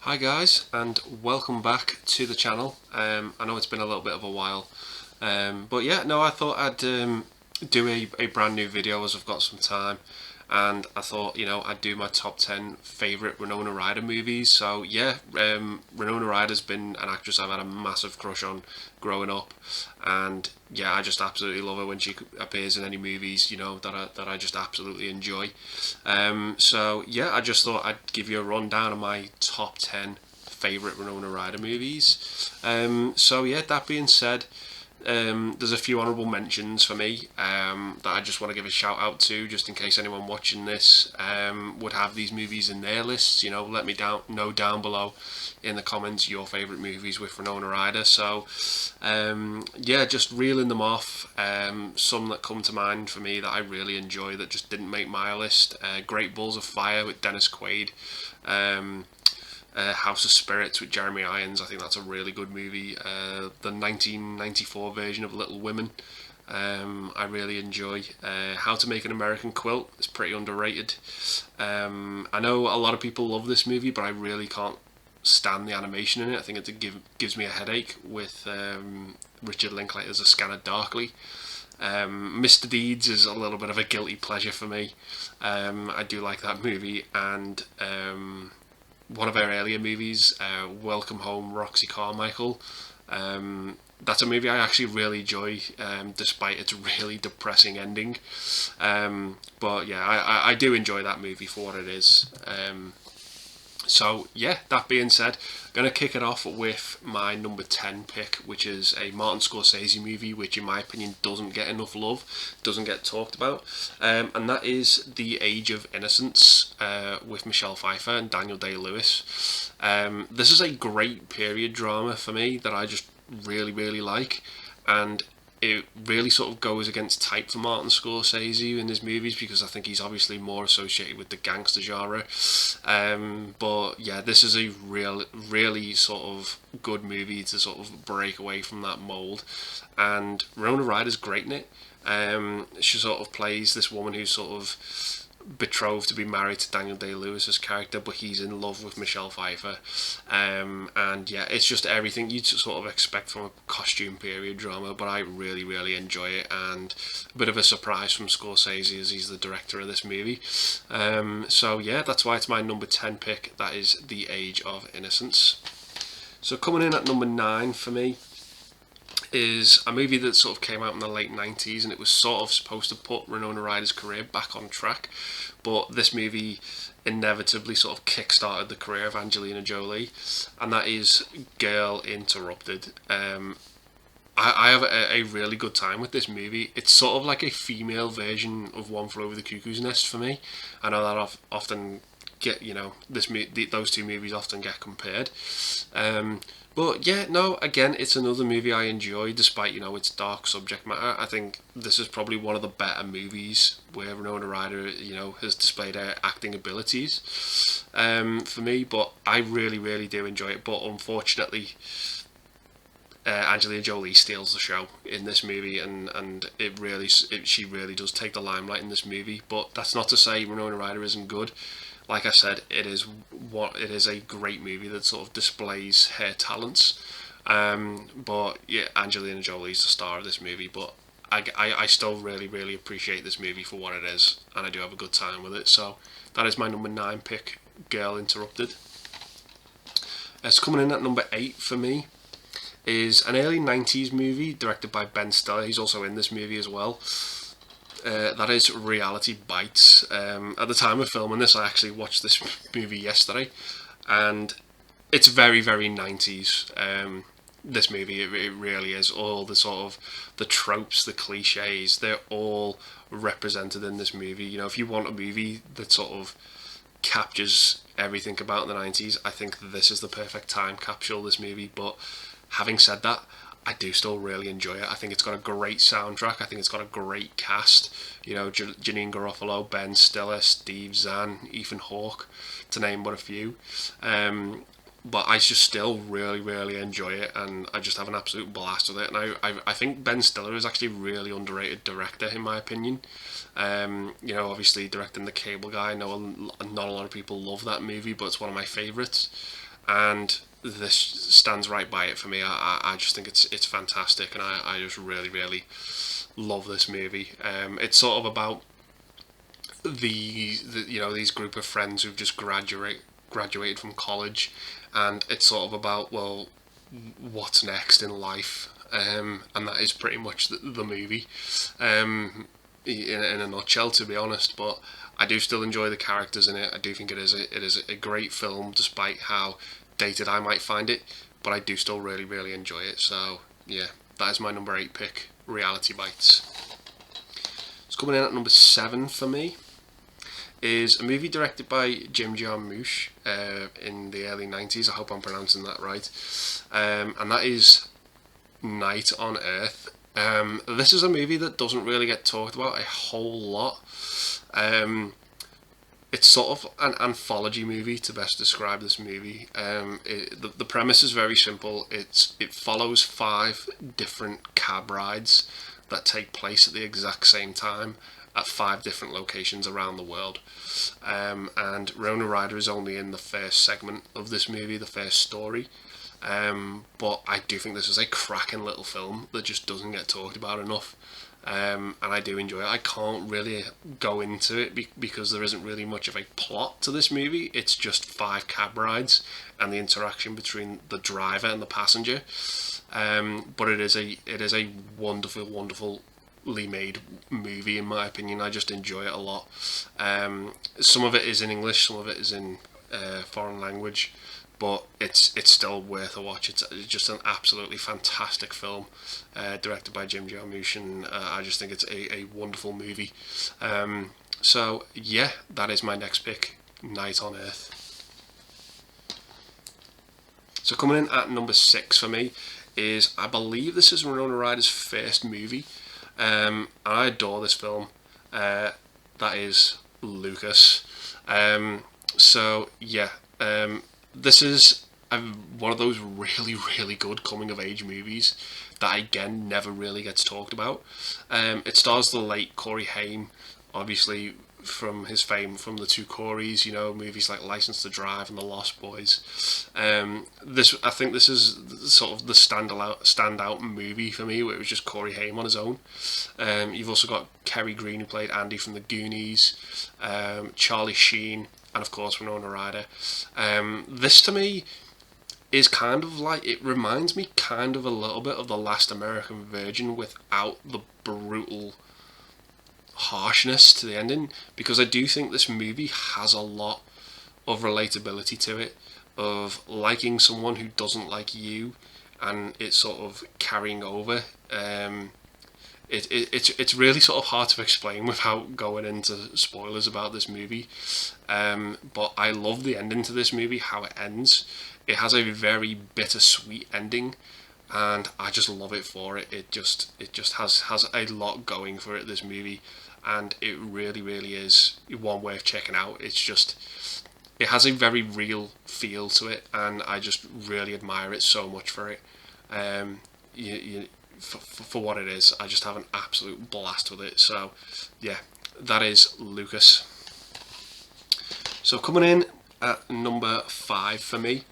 Hi guys, and welcome back to the channel. I know it's been a little bit of a while, but yeah, no, I thought I'd do a brand new video as I've got some time, and I thought I'd do my top 10 favourite Winona Ryder movies. So yeah, Winona Ryder's been an actress I've had a massive crush on growing up, and yeah, I just absolutely love her when she appears in any movies that I just absolutely enjoy. So yeah, I just thought I'd give you a rundown of my top 10 favourite Winona Ryder movies. So yeah, that being said, there's a few honourable mentions for me that I just want to give a shout out to, just in case anyone watching this would have these movies in their lists. Let me know down below in the comments your favourite movies with Winona Ryder. So yeah, just reeling them off. Some that come to mind for me that I really enjoy that just didn't make my list. Great Balls of Fire with Dennis Quaid. House of Spirits with Jeremy Irons. I think that's a really good movie. The 1994 version of Little Women, I really enjoy. How to Make an American Quilt is pretty underrated. I know a lot of people love this movie, but I really can't stand the animation in it. I think gives me a headache with Richard Linklater's A Scanner Darkly. Mr. Deeds is a little bit of a guilty pleasure for me. I do like that movie, and one of her earlier movies, Welcome Home, Roxy Carmichael. That's a movie I actually really enjoy, despite its really depressing ending. But yeah, I do enjoy that movie for what it is. So yeah, that being said, I'm going to kick it off with my number 10 pick, which is a Martin Scorsese movie, which in my opinion doesn't get enough love, doesn't get talked about, and that is The Age of Innocence, with Michelle Pfeiffer and Daniel Day-Lewis. This is a great period drama for me that I just really like, and it really sort of goes against type for Martin Scorsese in his movies, because I think he's obviously more associated with the gangster genre. But yeah, this is a really sort of good movie to sort of break away from that mold. And Winona Ryder's great in it. She sort of plays this woman who's sort of betrothed to be married to Daniel Day-Lewis's character, but he's in love with Michelle Pfeiffer. And yeah, it's just everything you'd sort of expect from a costume period drama, but I really enjoy it, and a bit of a surprise from Scorsese as he's the director of this movie. So yeah, that's why it's my number 10 pick. That is The Age of Innocence. So coming in at number 9 for me is a movie that sort of came out in the late 90s, and it was sort of supposed to put Winona Ryder's career back on track, but this movie inevitably sort of kick-started the career of Angelina Jolie, and that is Girl Interrupted. I have a really good time with this movie. It's sort of like a female version of One Flew Over the Cuckoo's Nest for me. I know that often get those two movies often get compared. But yeah, no, again, it's another movie I enjoy despite its dark subject matter. I think this is probably one of the better movies where Winona Ryder has displayed her acting abilities, for me. But I really do enjoy it. But unfortunately, Angelina Jolie steals the show in this movie, and she really does take the limelight in this movie. But that's not to say Winona Ryder isn't good. Like I said, it is a great movie that sort of displays her talents. But yeah, Angelina Jolie's the star of this movie. But I still really appreciate this movie for what it is, and I do have a good time with it. So that is my number 9 pick, Girl Interrupted. It's coming in at number 8 for me is an early 90s movie directed by Ben Stiller. He's also in this movie as well. That is Reality Bites. At the time of filming this, I actually watched this movie yesterday, and it's very 90s. This movie, it really is. All the sort of the tropes, the cliches, they're all represented in this movie. If you want a movie that sort of captures everything about the 90s, I think this is the perfect time capsule, this movie. But having said that, I do still really enjoy it. I think it's got a great soundtrack. I think it's got a great cast. Janine Garofalo, Ben Stiller, Steve Zahn, Ethan Hawke, to name but a few. But I just still really enjoy it, and I just have an absolute blast with it. And I think Ben Stiller is actually a really underrated director, in my opinion. Obviously directing The Cable Guy. I know not a lot of people love that movie, but it's one of my favourites. and this stands right by it for me. I just think it's fantastic, and I just really love this movie. It's sort of about these group of friends who've just graduated from college, and it's sort of about, well, what's next in life, and that is pretty much the movie, in a nutshell, to be honest. But I do still enjoy the characters in it. I do think it is a great film, despite how dated I might find it. But I do still really enjoy it. So yeah, that is my number 8 pick, Reality Bites. It's coming in at number 7 for me is a movie directed by Jim Jarmusch in the early 90s. I hope I'm pronouncing that right. And that is Night on Earth. This is a movie that doesn't really get talked about a whole lot. It's sort of an anthology movie, to best describe this movie. The premise is very simple. It follows 5 different cab rides that take place at the exact same time at 5 different locations around the world. And Winona Ryder is only in the first segment of this movie, the first story. But I do think this is a cracking little film that just doesn't get talked about enough. And I do enjoy it. I can't really go into it because there isn't really much of a plot to this movie. It's just 5 cab rides and the interaction between the driver and the passenger. But it is a wonderfully made movie, in my opinion. I just enjoy it a lot. Some of it is in English, some of it is in foreign language, but it's still worth a watch. It's just an absolutely fantastic film, directed by Jim Jarmusch, and I just think it's a wonderful movie. So yeah, that is my next pick, Night on Earth. So coming in at number 6 for me is, I believe this is Winona Ryder's first movie. I adore this film. That is Lucas. So yeah, this is one of those really good coming of age movies that again never really gets talked about. It stars the late Corey Haim, obviously from his fame from the 2 Coreys, movies like License to Drive and The Lost Boys. I think this is sort of the standout movie for me, where it was just Corey Haim on his own. You've also got Kerry Green, who played Andy from The Goonies, Charlie Sheen, and of course Winona Ryder. This to me is kind of like, it reminds me kind of a little bit of The Last American Virgin without the brutal harshness to the ending, because I do think this movie has a lot of relatability to it, of liking someone who doesn't like you, and it's sort of carrying over. It's really sort of hard to explain without going into spoilers about this movie, but I love the ending to this movie, how it ends. It has a very bittersweet ending, and I just love it for it. It just has a lot going for it, this movie, and it really is one worth checking out. It has a very real feel to it, and I just really admire it so much for it. For what it is, I just have an absolute blast with it. So yeah, that is Lucas. So coming in at number 5 for me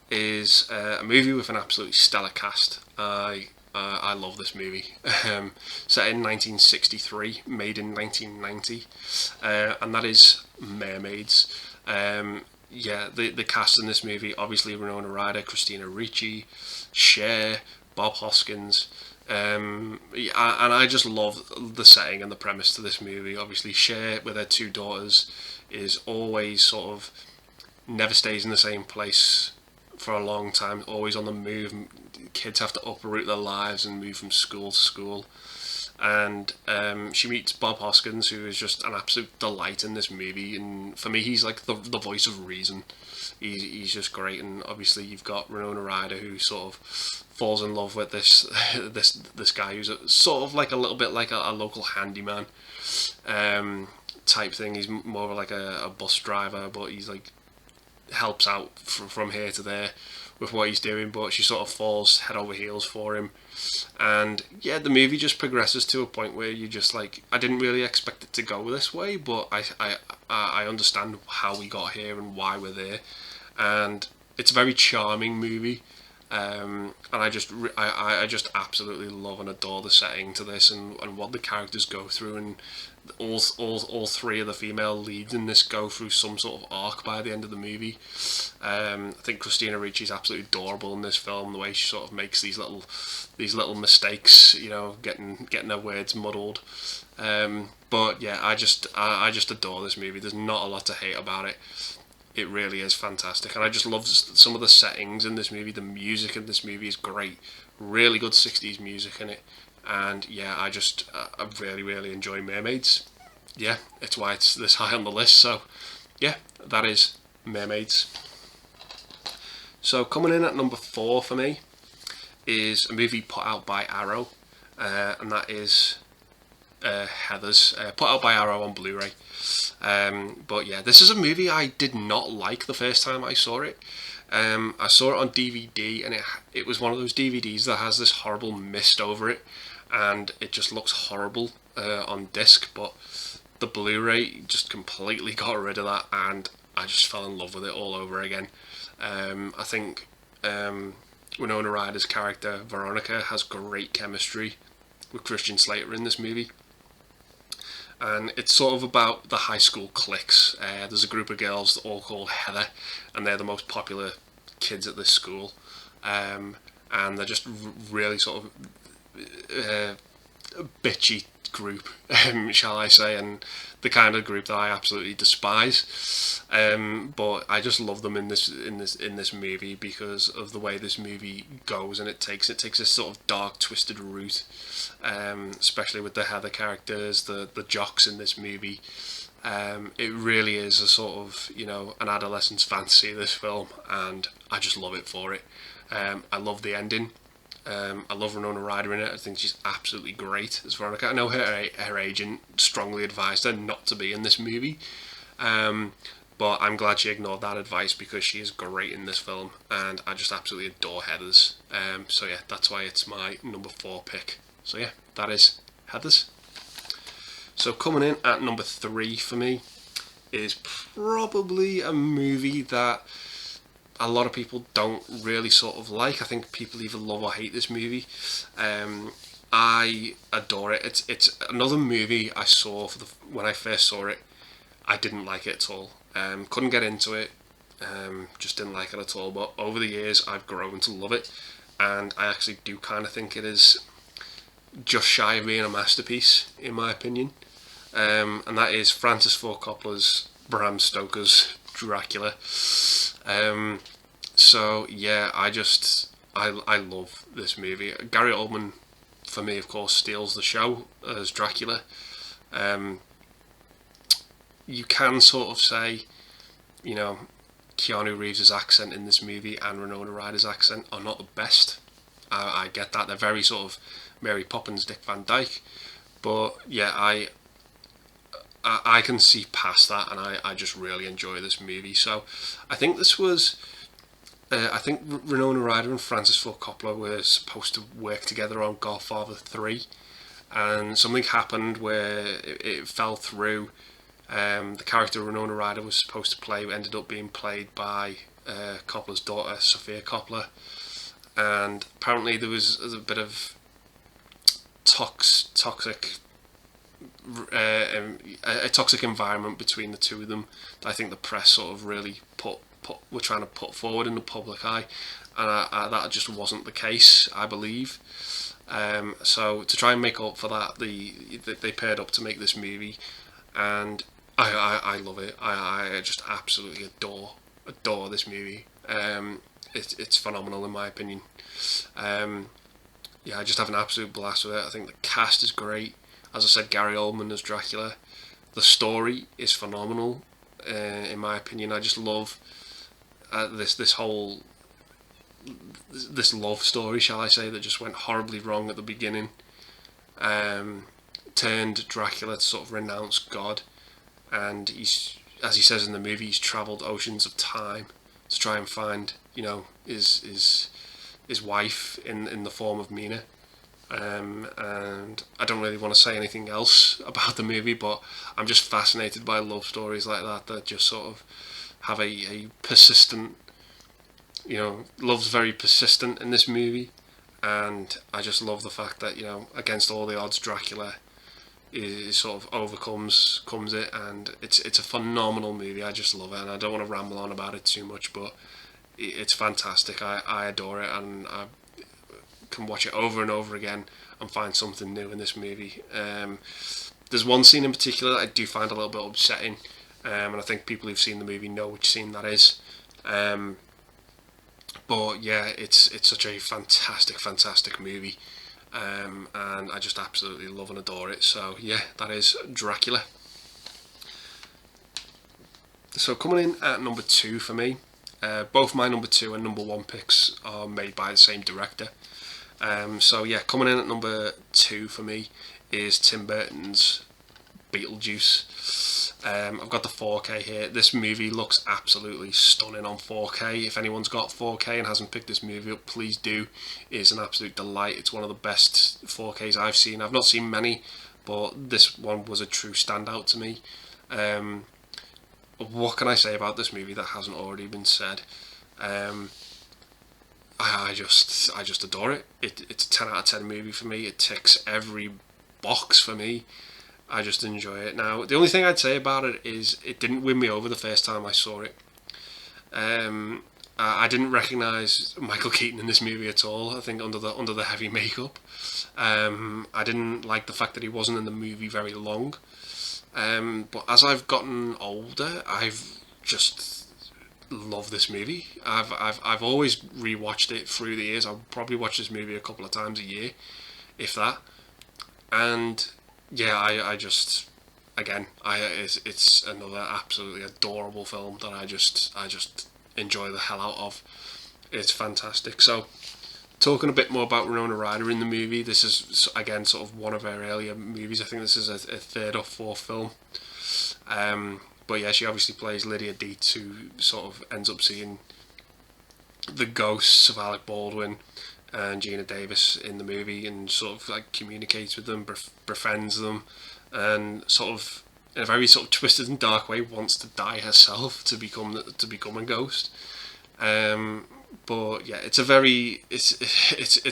is a movie with an absolutely stellar cast. I love this movie. Set in 1963, made in 1990, and that is Mermaids. The cast in this movie, obviously Winona Ryder, Christina Ricci, Cher, Bob Hoskins, and I just love the setting and the premise to this movie. Obviously Cher, with her 2 daughters, is always sort of never stays in the same place for a long time, always on the move. Kids have to uproot their lives and move from school to school, and she meets Bob Hoskins, who is just an absolute delight in this movie, and for me he's like the voice of reason. He's just great, and obviously you've got Winona Ryder, who sort of falls in love with this guy who's sort of like a little bit like a local handyman type thing. He's more like a bus driver, but he's like helps out from here to there with what he's doing, but she sort of falls head over heels for him. And yeah, the movie just progresses to a point where you just like, I didn't really expect it to go this way, but I understand how we got here and why we're there. And it's a very charming movie. And I just absolutely love and adore the setting to this, and what the characters go through, and all three of the female leads in this go through some sort of arc by the end of the movie. I think Christina Ricci's absolutely adorable in this film. The way she sort of makes these little mistakes, getting her words muddled. But yeah, I just adore this movie. There's not a lot to hate about it. It really is fantastic, and I just love some of the settings in this movie. The music in this movie is great, really good 60s music in it, and yeah, I really, really enjoy Mermaids. Yeah, it's why it's this high on the list. So yeah, that is Mermaids. So coming in at number 4 for me is a movie put out by Arrow, and that is Heathers, put out by Arrow on Blu-ray. But yeah, this is a movie I did not like the first time I saw it. I saw it on DVD, and it was one of those DVDs that has this horrible mist over it, and it just looks horrible on disc. But the Blu-ray just completely got rid of that, and I just fell in love with it all over again. I think Winona Ryder's character Veronica has great chemistry with Christian Slater in this movie. And it's sort of about the high school cliques. There's a group of girls all called Heather, and they're the most popular kids at this school. And they're just really sort of bitchy group, shall I say, and the kind of group that I absolutely despise. But I just love them in this movie because of the way this movie goes, and it takes this sort of dark, twisted route, especially with the Heather characters, the jocks in this movie. It really is a sort of an adolescent's fantasy, this film, and I just love it for it. I love the ending. I love Winona Ryder in it. I think she's absolutely great as Veronica. I know her agent strongly advised her not to be in this movie, but I'm glad she ignored that advice because she is great in this film, and I just absolutely adore Heathers. So yeah, that's why it's my number 4 pick. So yeah, that is Heathers. So coming in at number 3 for me is probably a movie that a lot of people don't really sort of like. I think people either love or hate this movie. I adore it. It's another movie I saw when I first saw it. I didn't like it at all. Couldn't get into it. Just didn't like it at all. But over the years, I've grown to love it, and I actually do kind of think it is just shy of being a masterpiece, in my opinion. And that is Francis Ford Coppola's Bram Stoker's Dracula. So yeah, I love this movie. Gary Oldman, for me, of course, steals the show as Dracula. You can sort of say, Keanu Reeves' accent in this movie and Winona Ryder's accent are not the best. I get that. They're very sort of Mary Poppins, Dick Van Dyke. But yeah, I can see past that, and I just really enjoy this movie. So I think I think Winona Ryder and Francis Ford Coppola were supposed to work together on Godfather 3, and something happened where it fell through. The character Winona Ryder was supposed to play ended up being played by Coppola's daughter, Sofia Coppola, and apparently there was a bit of toxic a toxic environment between the two of them that I think the press sort of really were trying to put forward in the public eye, and that just wasn't the case, I believe. So to try and make up for that, they paired up to make this movie, and I love it. I just absolutely adore this movie. It's phenomenal in my opinion. Yeah, I just have an absolute blast with it. I think the cast is great. As I said, Gary Oldman as Dracula. The story is phenomenal, in my opinion. I just love this whole love story, shall I say, that just went horribly wrong at the beginning. Turned Dracula to sort of renounce God, and he's, as he says in the movie, he's travelled oceans of time to try and find, his wife in the form of Mina. And I don't really want to say anything else about the movie, but I'm just fascinated by love stories like that just sort of have a persistent love's very persistent in this movie, and I just love the fact that against all the odds, Dracula is sort of comes it, and it's a phenomenal movie. I just love it, and I don't want to ramble on about it too much, but it's fantastic. I adore it, and I can watch it over and over again and find something new in this movie. There's one scene in particular that I do find a little bit upsetting, and I think people who've seen the movie know which scene that is. But yeah, it's such a fantastic movie, and I just absolutely love and adore it. So yeah, that is Dracula. So coming in at number 2 for me, both my number 2 and number 1 picks are made by the same director. So yeah, coming in at number 2 for me is Tim Burton's Beetlejuice. I've got the 4K here. This movie looks absolutely stunning on 4K. If anyone's got 4K and hasn't picked this movie up, please do. It's an absolute delight. It's one of the best 4Ks I've seen. I've not seen many, but this one was a true standout to me. What can I say about this movie that hasn't already been said? I just adore it. It's a 10 out of 10 movie for me. It ticks every box for me. I just enjoy it. Now, the only thing I'd say about it is it didn't win me over the first time I saw it. I didn't recognise Michael Keaton in this movie at all. I think under the heavy makeup, I didn't like the fact that he wasn't in the movie very long. But as I've gotten older, I've just loved this movie. I've always rewatched it through the years. I'll probably watch this movie a couple of times a year, if that. And yeah, I just, again, it's another absolutely adorable film that I just enjoy the hell out of. It's fantastic. So, talking a bit more about Winona Ryder in the movie, this is again sort of one of her earlier movies. I think this is a third or fourth film. But yeah, she obviously plays Lydia Dietz, who sort of ends up seeing the ghosts of Alec Baldwin and Gina Davis in the movie, and sort of like communicates with them, befriends them, and sort of in a very sort of twisted and dark way wants to die herself to become a ghost. But yeah, it's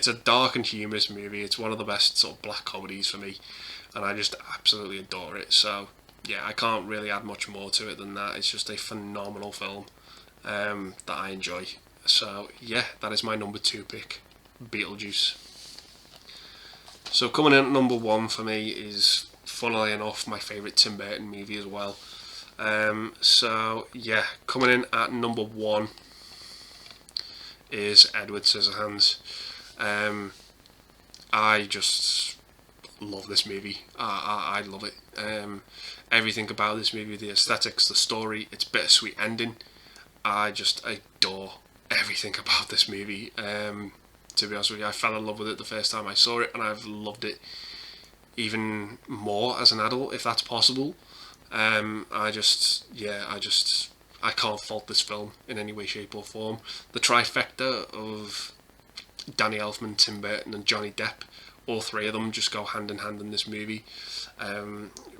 a dark and humorous movie. It's one of the best sort of black comedies for me, and I just absolutely adore it. So yeah, I can't really add much more to it than that. It's just a phenomenal film that I enjoy. So yeah, that is my number 2 pick, Beetlejuice. So coming in at number 1 for me is, funnily enough, my favourite Tim Burton movie as well. So yeah, coming in at number 1 is Edward Scissorhands. I just love this movie. I love it. Everything about this movie, the aesthetics, the story, its bittersweet ending. I just adore everything about this movie. To be honest with you, I fell in love with it the first time I saw it, and I've loved it even more as an adult, if that's possible. I can't fault this film in any way, shape or form. The trifecta of Danny Elfman, Tim Burton and Johnny Depp, all three of them just go hand in hand in this movie.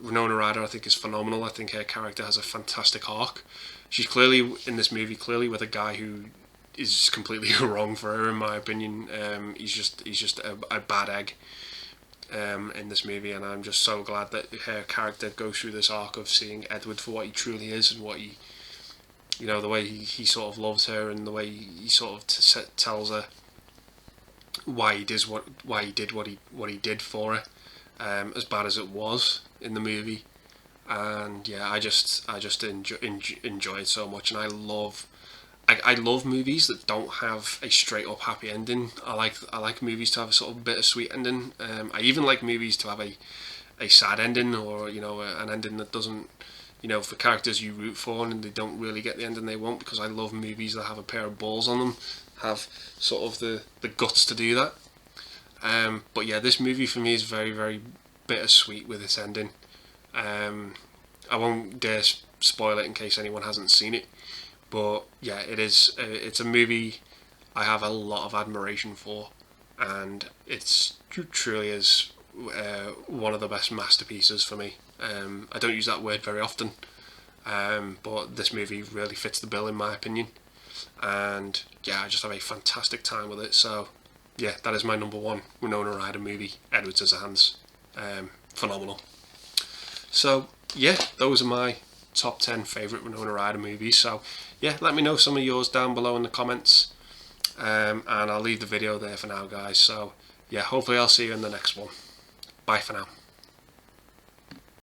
Winona Ryder, I think, is phenomenal. I think her character has a fantastic arc. She's clearly, in this movie, with a guy who is completely wrong for her, in my opinion. He's just a bad egg in this movie, and I'm just so glad that her character goes through this arc of seeing Edward for what he truly is, and what he, the way he sort of loves her, and the way he sort of tells her why he did what he did for her, as bad as it was in the movie. And yeah, I just enjoy it so much, and I love movies that don't have a straight up happy ending. I like movies to have a sort of bittersweet ending. I even like movies to have a sad ending, or an ending that doesn't, for characters you root for and they don't really get the ending they want, because I love movies that have a pair of balls on them, have sort of the guts to do that. But yeah, this movie for me is very, very bittersweet with its ending. I won't dare spoil it in case anyone hasn't seen it, but yeah, it's a movie I have a lot of admiration for, and it's truly is one of the best masterpieces for me. I don't use that word very often, but this movie really fits the bill in my opinion. and yeah, I just have a fantastic time with it. So yeah, that is my number one Winona Ryder movie, Edward Scissorhands. Phenomenal. So yeah, those are my top 10 favourite Winona Ryder movies. So yeah, let me know some of yours down below in the comments, and I'll leave the video there for now, guys. So yeah, hopefully I'll see you in the next one. Bye for now.